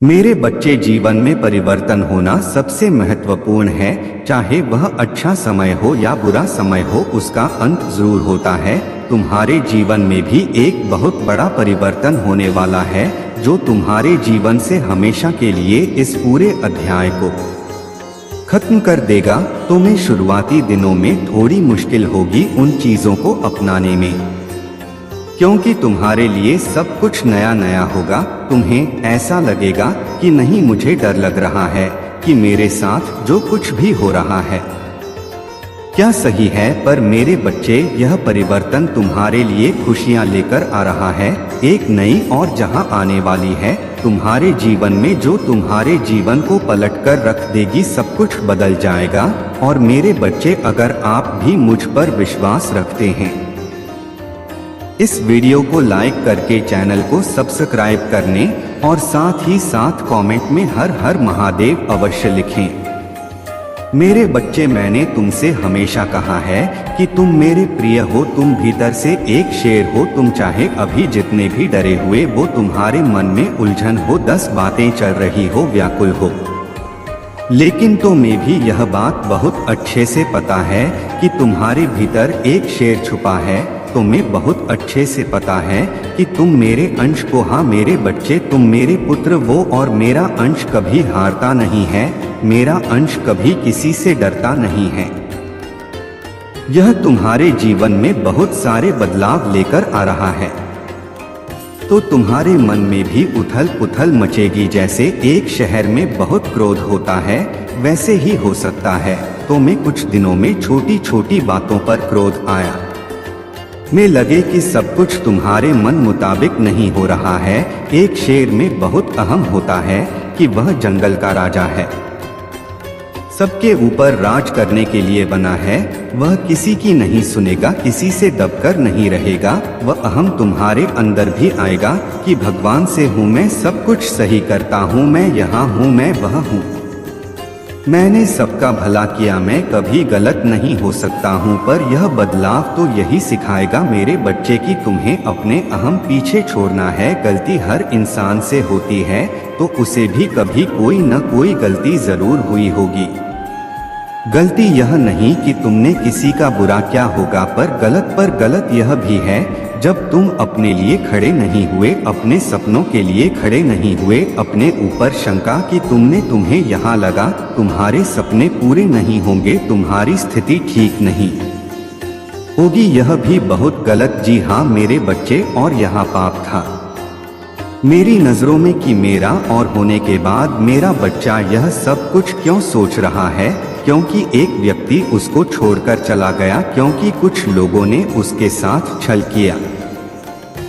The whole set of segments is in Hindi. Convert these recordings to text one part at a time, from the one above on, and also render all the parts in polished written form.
मेरे बच्चे, जीवन में परिवर्तन होना सबसे महत्वपूर्ण है। चाहे वह अच्छा समय हो या बुरा समय हो, उसका अंत जरूर होता है। तुम्हारे जीवन में भी एक बहुत बड़ा परिवर्तन होने वाला है, जो तुम्हारे जीवन से हमेशा के लिए इस पूरे अध्याय को खत्म कर देगा। तुम्हें शुरुआती दिनों में थोड़ी मुश्किल होगी उन चीजों को अपनाने में, क्योंकि तुम्हारे लिए सब कुछ नया नया होगा। तुम्हें ऐसा लगेगा कि नहीं, मुझे डर लग रहा है कि मेरे साथ जो कुछ भी हो रहा है क्या सही है। पर मेरे बच्चे, यह परिवर्तन तुम्हारे लिए खुशियां लेकर आ रहा है, एक नई और जहां आने वाली है तुम्हारे जीवन में, जो तुम्हारे जीवन को पलटकर रख देगी। सब कुछ बदल जाएगा। और मेरे बच्चे, अगर आप भी मुझ पर विश्वास रखते हैं, इस वीडियो को लाइक करके चैनल को सब्सक्राइब करने और साथ ही साथ कमेंट में हर हर महादेव अवश्य लिखें। मेरे बच्चे, मैंने तुमसे हमेशा कहा है कि तुम मेरे प्रिय हो। तुम भीतर से एक शेर हो। तुम चाहे अभी जितने भी डरे हुए वो तुम्हारे मन में उलझन हो, 10 बातें चल रही हो, व्याकुल हो, लेकिन तुम्हें भी यह बात बहुत अच्छे से पता है कि तुम्हारे भीतर एक शेर छुपा है। तुम्हें बहुत अच्छे से पता है कि तुम मेरे अंश को, हाँ मेरे बच्चे, तुम मेरे पुत्र वो, और मेरा अंश कभी हारता नहीं है। मेरा अंश कभी किसी से डरता नहीं है। यह तुम्हारे जीवन में बहुत सारे बदलाव लेकर आ रहा है, तो तुम्हारे मन में भी उथल पुथल मचेगी। जैसे एक शहर में बहुत क्रोध होता है, वैसे ही हो सकता है तो मैं कुछ दिनों में छोटी छोटी बातों पर क्रोध आया। में लगे कि सब कुछ तुम्हारे मन मुताबिक नहीं हो रहा है। एक शेर में बहुत अहम होता है कि वह जंगल का राजा है, सबके ऊपर राज करने के लिए बना है। वह किसी की नहीं सुनेगा, किसी से दबकर नहीं रहेगा। वह अहम तुम्हारे अंदर भी आएगा कि भगवान से हूँ मैं, सब कुछ सही करता हूँ मैं, यहाँ हूँ मैं, वह हूँ, मैंने सबका भला किया, मैं कभी गलत नहीं हो सकता हूँ। पर यह बदलाव तो यही सिखाएगा मेरे बच्चे कि तुम्हें अपने अहम पीछे छोड़ना है। गलती हर इंसान से होती है, तो उसे भी कभी कोई न कोई गलती जरूर हुई होगी। गलती यह नहीं कि तुमने किसी का बुरा किया होगा, पर गलत यह भी है जब तुम अपने लिए खड़े नहीं हुए, अपने सपनों के लिए खड़े नहीं हुए। अपने ऊपर शंका कि तुम्हें यहाँ लगा तुम्हारे सपने पूरे नहीं होंगे, तुम्हारी स्थिति ठीक नहीं होगी, यह भी बहुत गलत। जी हाँ मेरे बच्चे, और यहाँ पाप था मेरी नजरों में कि मेरा और होने के बाद मेरा बच्चा यह सब कुछ क्यों सोच रहा है, क्योंकि एक व्यक्ति उसको छोड़कर चला गया, क्योंकि कुछ लोगों ने उसके साथ छल किया,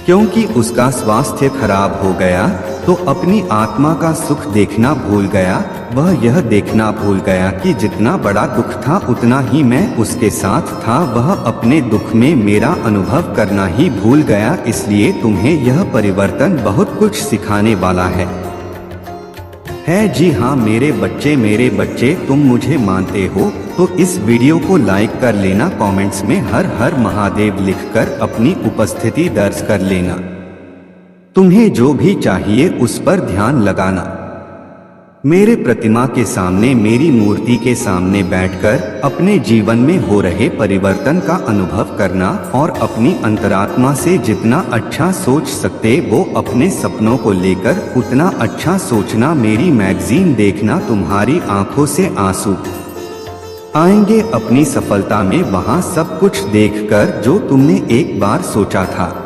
क्योंकि उसका स्वास्थ्य खराब हो गया, तो अपनी आत्मा का सुख देखना भूल गया। वह यह देखना भूल गया कि जितना बड़ा दुख था उतना ही मैं उसके साथ था। वह अपने दुख में मेरा अनुभव करना ही भूल गया। इसलिए तुम्हें यह परिवर्तन बहुत कुछ सिखाने वाला है। जी हाँ मेरे बच्चे, तुम मुझे मानते हो तो इस वीडियो को लाइक कर लेना, कमेंट्स में हर हर महादेव लिखकर अपनी उपस्थिति दर्ज कर लेना। तुम्हें जो भी चाहिए उस पर ध्यान लगाना। मेरे प्रतिमा के सामने, मेरी मूर्ति के सामने बैठकर अपने जीवन में हो रहे परिवर्तन का अनुभव करना, और अपनी अंतरात्मा से जितना अच्छा सोच सकते वो अपने सपनों को लेकर उतना अच्छा सोचना। मेरी मैगजीन देखना, तुम्हारी आंखों से आंसू आएंगे अपनी सफलता में, वहां सब कुछ देखकर जो तुमने एक बार सोचा था।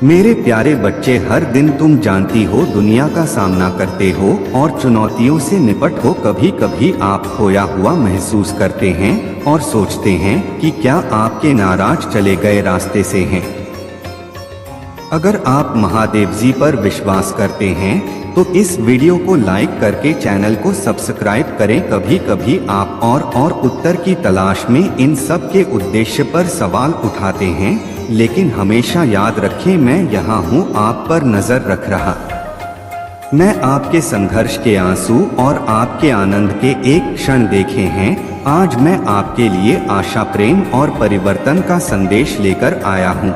मेरे प्यारे बच्चे, हर दिन तुम जानती हो दुनिया का सामना करते हो और चुनौतियों से निपट हो। कभी कभी आप खोया हुआ महसूस करते हैं और सोचते हैं कि क्या आपके नाराज चले गए रास्ते से हैं। अगर आप महादेव जी पर विश्वास करते हैं तो इस वीडियो को लाइक करके चैनल को सब्सक्राइब करें। कभी कभी आप और उत्तर की तलाश में इन सब के उद्देश्य पर सवाल उठाते हैं, लेकिन हमेशा याद रखें, मैं यहाँ हूँ, आप पर नजर रख रहा। मैं आपके संघर्ष के आंसू और आपके आनंद के एक क्षण देखे हैं। आज मैं आपके लिए आशा, प्रेम और परिवर्तन का संदेश लेकर आया हूँ।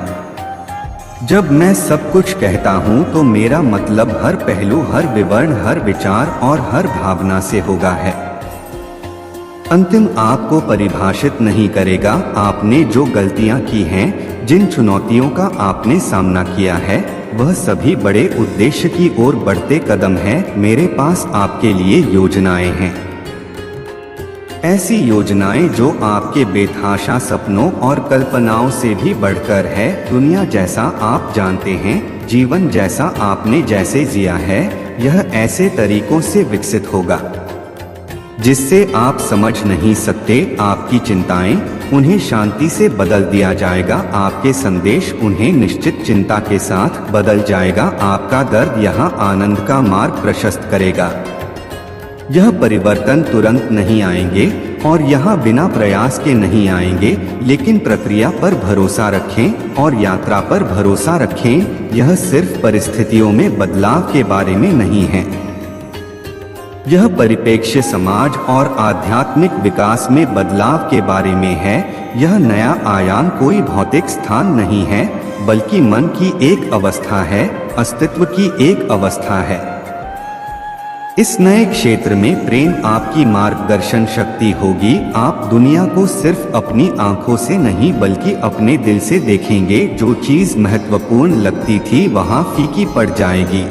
जब मैं सब कुछ कहता हूँ तो मेरा मतलब हर पहलू, हर विवरण, हर विचार और हर भावना से होगा है। अंतिम आपको परिभाषित नहीं करेगा। आपने जो गलतियां की हैं, जिन चुनौतियों का आपने सामना किया है, वह सभी बड़े उद्देश्य की ओर बढ़ते कदम हैं। मेरे पास आपके लिए योजनाएं हैं, ऐसी योजनाएं जो आपके बेतहाशा सपनों और कल्पनाओं से भी बढ़कर है। दुनिया जैसा आप जानते हैं, जीवन जैसा आपने जैसे जिया है, यह ऐसे तरीकों से विकसित होगा जिससे आप समझ नहीं सकते। आपकी चिंताएं, उन्हें शांति से बदल दिया जाएगा। आपके संदेश, उन्हें निश्चित चिंता के साथ बदल जाएगा। आपका दर्द यहाँ आनंद का मार्ग प्रशस्त करेगा। यह परिवर्तन तुरंत नहीं आएंगे और यहाँ बिना प्रयास के नहीं आएंगे, लेकिन प्रक्रिया पर भरोसा रखें और यात्रा पर भरोसा रखें। यह सिर्फ परिस्थितियों में बदलाव के बारे में नहीं है, यह परिप्रेक्ष्य, समाज और आध्यात्मिक विकास में बदलाव के बारे में है। यह नया आयाम कोई भौतिक स्थान नहीं है, बल्कि मन की एक अवस्था है, अस्तित्व की एक अवस्था है। इस नए क्षेत्र में प्रेम आपकी मार्गदर्शन शक्ति होगी। आप दुनिया को सिर्फ अपनी आंखों से नहीं, बल्कि अपने दिल से देखेंगे। जो चीज महत्वपूर्ण लगती थी वहां फीकी पड़ जाएगी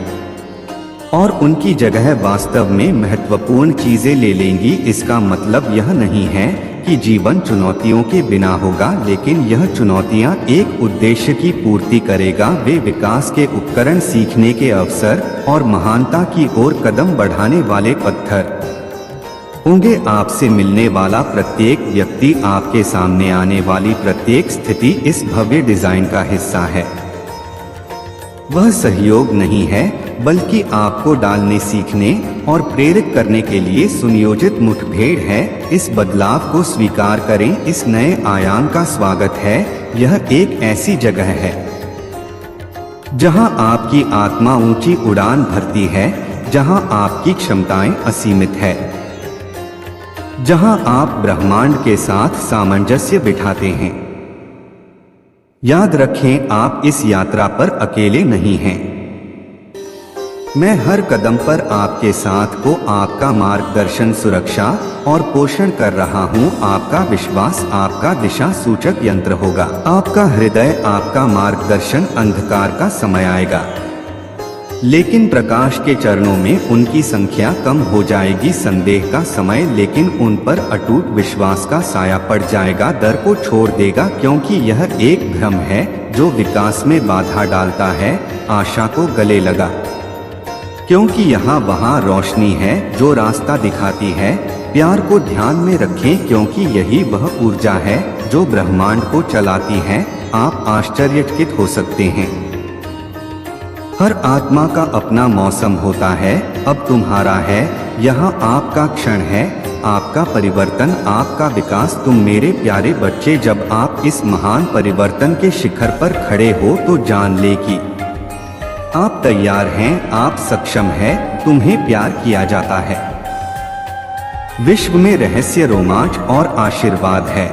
और उनकी जगह वास्तव में महत्वपूर्ण चीजें ले लेंगी। इसका मतलब यह नहीं है कि जीवन चुनौतियों के बिना होगा, लेकिन यह चुनौतियां एक उद्देश्य की पूर्ति करेगा। वे विकास के उपकरण, सीखने के अवसर और महानता की ओर कदम बढ़ाने वाले पत्थर होंगे। आपसे मिलने वाला प्रत्येक व्यक्ति, आपके सामने आने वाली प्रत्येक स्थिति इस भव्य डिजाइन का हिस्सा है। वह सहयोग नहीं है, बल्कि आपको डालने, सीखने और प्रेरित करने के लिए सुनियोजित मुठभेड़ है। इस बदलाव को स्वीकार करें, इस नए आयाम का स्वागत है। यह एक ऐसी जगह है जहां आपकी आत्मा ऊंची उड़ान भरती है, जहां आपकी क्षमताएं असीमित है, जहां आप ब्रह्मांड के साथ सामंजस्य बिठाते हैं। याद रखें, आप इस यात्रा पर अकेले नहीं हैं। मैं हर कदम पर आपके साथ को आपका मार्गदर्शन, सुरक्षा और पोषण कर रहा हूँ। आपका विश्वास आपका दिशा सूचक यंत्र होगा। आपका हृदय आपका मार्गदर्शन। अंधकार का समय आएगा, लेकिन प्रकाश के चरणों में उनकी संख्या कम हो जाएगी। संदेह का समय, लेकिन उन पर अटूट विश्वास का साया पड़ जाएगा। डर को छोड़ देगा, क्योंकि यह एक भ्रम है जो विकास में बाधा डालता है। आशा को गले लगा, क्योंकि यहाँ वहाँ रोशनी है जो रास्ता दिखाती है। प्यार को ध्यान में रखें, क्योंकि यही वह ऊर्जा है जो ब्रह्मांड को चलाती है। आप आश्चर्यचकित हो सकते हैं, हर आत्मा का अपना मौसम होता है। अब तुम्हारा है, यहाँ आपका क्षण है, आपका परिवर्तन, आपका विकास। तुम मेरे प्यारे बच्चे, जब आप इस महान परिवर्तन के शिखर पर खड़े हो तो जान ले कि आप तैयार हैं, आप सक्षम हैं, तुम्हें प्यार किया जाता है। विश्व में रहस्य, रोमांच और आशीर्वाद है।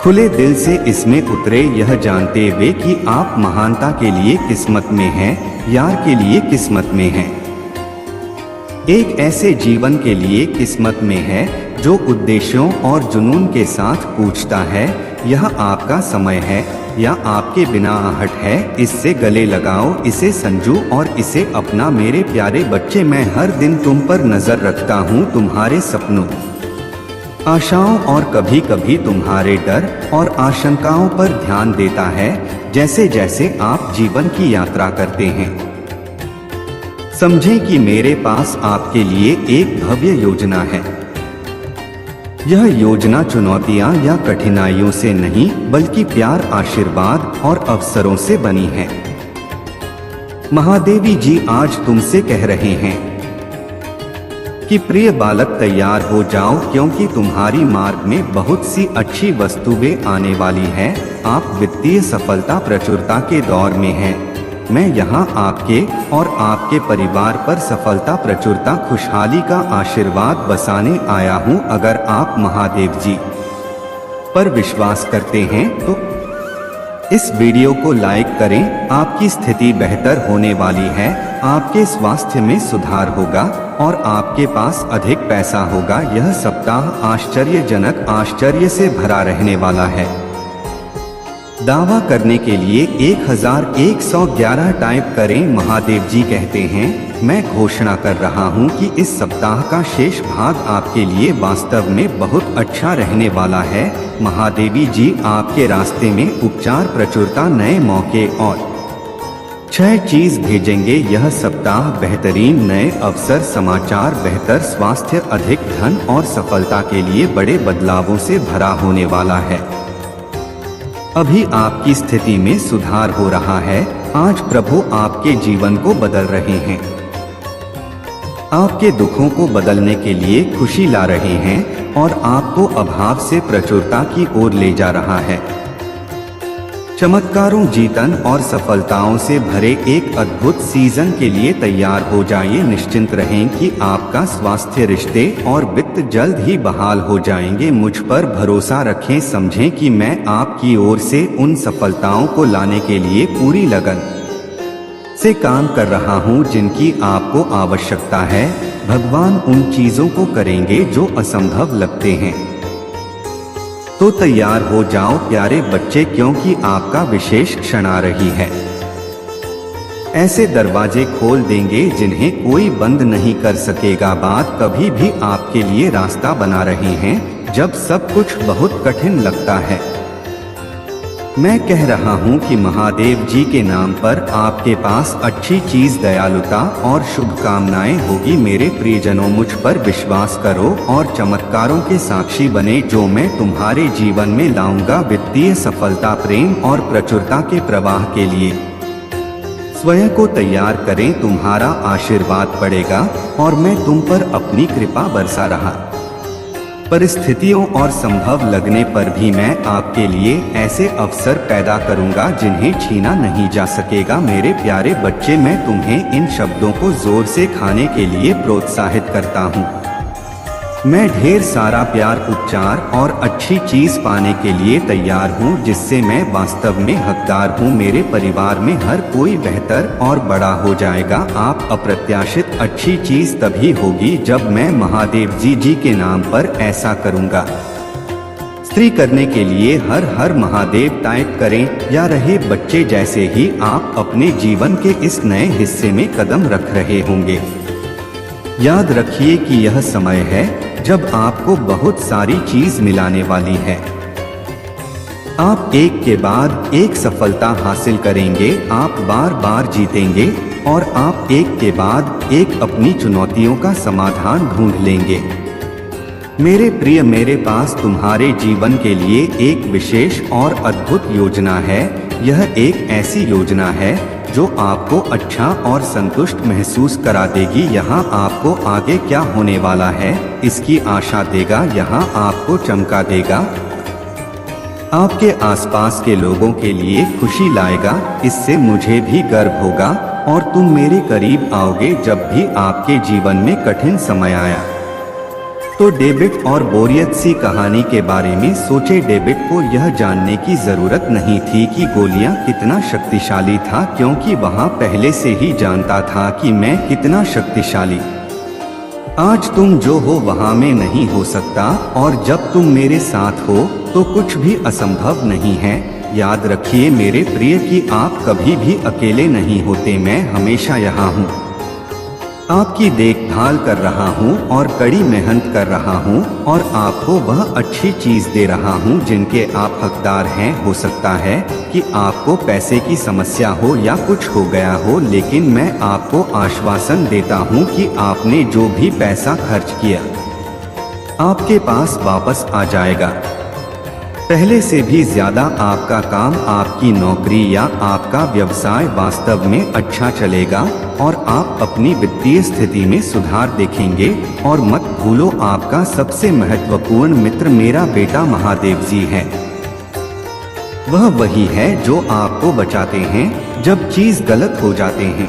खुले दिल से इसमें उतरे, यह जानते हुए कि आप महानता के लिए किस्मत में हैं, यार के लिए किस्मत में हैं, एक ऐसे जीवन के लिए किस्मत में है जो उद्देश्यों और जुनून के साथ पूछता है। यह आपका समय है या आपके बिना आहट है। इससे गले लगाओ, इसे संजू और इसे अपना। मेरे प्यारे बच्चे, मैं हर दिन तुम पर नजर रखता हूँ, तुम्हारे सपनों, आशाओं और कभी कभी तुम्हारे डर और आशंकाओं पर ध्यान देता है। जैसे जैसे आप जीवन की यात्रा करते हैं, समझें कि मेरे पास आपके लिए एक भव्य योजना है। यह योजना चुनौतियां या कठिनाइयों से नहीं, बल्कि प्यार, आशीर्वाद और अवसरों से बनी है। महादेवी जी आज तुमसे कह रहे हैं कि प्रिय बालक, तैयार हो जाओ, क्योंकि तुम्हारी मार्ग में बहुत सी अच्छी वस्तुएं आने वाली है। आप वित्तीय सफलता, प्रचुरता के दौर में हैं। मैं यहाँ आपके और आपके परिवार पर सफलता, प्रचुरता, खुशहाली का आशीर्वाद बसाने आया हूँ। अगर आप महादेव जी पर विश्वास करते हैं तो इस वीडियो को लाइक करें, आपकी स्थिति बेहतर होने वाली है, आपके स्वास्थ्य में सुधार होगा और आपके पास अधिक पैसा होगा। यह सप्ताह आश्चर्यजनक आश्चर्य से भरा रहने वाला है। दावा करने के लिए 1111 टाइप करें। महादेव जी कहते हैं, मैं घोषणा कर रहा हूं कि इस सप्ताह का शेष भाग आपके लिए वास्तव में बहुत अच्छा रहने वाला है। महादेवी जी आपके रास्ते में उपचार, प्रचुरता, नए मौके और 6 चीज भेजेंगे। यह सप्ताह बेहतरीन नए अवसर, समाचार, बेहतर स्वास्थ्य, अधिक धन और सफलता के लिए बड़े बदलावों से भरा होने वाला है। अभी आपकी स्थिति में सुधार हो रहा है। आज प्रभु आपके जीवन को बदल रहे हैं, आपके दुखों को बदलने के लिए खुशी ला रहे हैं और आपको अभाव से प्रचुरता की ओर ले जा रहा है। चमत्कारों, जीतन और सफलताओं से भरे एक अद्भुत सीजन के लिए तैयार हो जाइए। निश्चिंत रहें कि आपका स्वास्थ्य, रिश्ते और वित्त जल्द ही बहाल हो जाएंगे। मुझ पर भरोसा रखें, समझें कि मैं आपकी ओर से उन सफलताओं को लाने के लिए पूरी लगन से काम कर रहा हूं जिनकी आपको आवश्यकता है। भगवान उन चीजों को करेंगे जो असंभव लगते हैं। तो तैयार हो जाओ प्यारे बच्चे, क्योंकि आपका विशेष क्षण आ रही है। ऐसे दरवाजे खोल देंगे जिन्हें कोई बंद नहीं कर सकेगा। बात कभी भी आपके लिए रास्ता बना रहे हैं जब सब कुछ बहुत कठिन लगता है। मैं कह रहा हूं कि महादेव जी के नाम पर आपके पास अच्छी चीज, दयालुता और शुभकामनाएं होगी। मेरे प्रियजनों, मुझ पर विश्वास करो और चमत्कारों के साक्षी बने जो मैं तुम्हारे जीवन में लाऊंगा। वित्तीय सफलता, प्रेम और प्रचुरता के प्रवाह के लिए स्वयं को तैयार करें। तुम्हारा आशीर्वाद पड़ेगा और मैं तुम पर अपनी कृपा बरसा रहा। परिस्थितियों और संभव लगने पर भी मैं आपके लिए ऐसे अवसर पैदा करूंगा जिन्हें छीना नहीं जा सकेगा। मेरे प्यारे बच्चे, मैं तुम्हें इन शब्दों को जोर से खाने के लिए प्रोत्साहित करता हूं। मैं ढेर सारा प्यार, उपचार और अच्छी चीज पाने के लिए तैयार हूं जिससे मैं वास्तव में हकदार हूं। मेरे परिवार में हर कोई बेहतर और बड़ा हो जाएगा। आप अप्रत्याशित अच्छी चीज तभी होगी जब मैं महादेव जी के नाम पर ऐसा करूंगा। स्त्री करने के लिए हर हर महादेव टाइप करें। या रहे बच्चे, जैसे ही आप अपने जीवन के इस नए हिस्से में कदम रख रहे होंगे, याद रखिए कि यह समय है जब आपको बहुत सारी चीज मिलाने वाली है। आप एक के बाद एक सफलता हासिल करेंगे, आप बार बार जीतेंगे और आप एक के बाद एक अपनी चुनौतियों का समाधान ढूंढ लेंगे। मेरे प्रिय, मेरे पास तुम्हारे जीवन के लिए एक विशेष और अद्भुत योजना है। यह एक ऐसी योजना है जो आपको अच्छा और संतुष्ट महसूस करा देगी। यहाँ आपको आगे क्या होने वाला है इसकी आशा देगा, यहाँ आपको चमका देगा, आपके आसपास के लोगों के लिए खुशी लाएगा। इससे मुझे भी गर्व होगा और तुम मेरे करीब आओगे जब भी आपके जीवन में कठिन समय आया। तो डेविड और बोरियत सी कहानी के बारे में सोचे। डेविड को यह जानने की जरूरत नहीं थी कि गोलियां कितना शक्तिशाली था, क्योंकि वहां पहले से ही जानता था कि मैं कितना शक्तिशाली। आज तुम जो हो वहां मैं नहीं हो सकता और जब तुम मेरे साथ हो तो कुछ भी असंभव नहीं है। याद रखिए मेरे प्रिय कि आप कभी भी अकेले नहीं होते। मैं हमेशा यहाँ हूँ, आपकी देखभाल कर रहा हूँ और कड़ी मेहनत कर रहा हूँ और आपको वह अच्छी चीज दे रहा हूँ जिनके आप हकदार हैं। हो सकता है कि आपको पैसे की समस्या हो या कुछ हो गया हो, लेकिन मैं आपको आश्वासन देता हूँ कि आपने जो भी पैसा खर्च किया आपके पास वापस आ जाएगा। पहले से भी ज्यादा आपका काम, आपकी नौकरी या आपका व्यवसाय वास्तव में अच्छा चलेगा और आप अपनी वित्तीय स्थिति में सुधार देखेंगे। और मत भूलो, आपका सबसे महत्वपूर्ण मित्र मेरा बेटा महादेव जी है। वह वही है जो आपको बचाते हैं जब चीज गलत हो जाते हैं।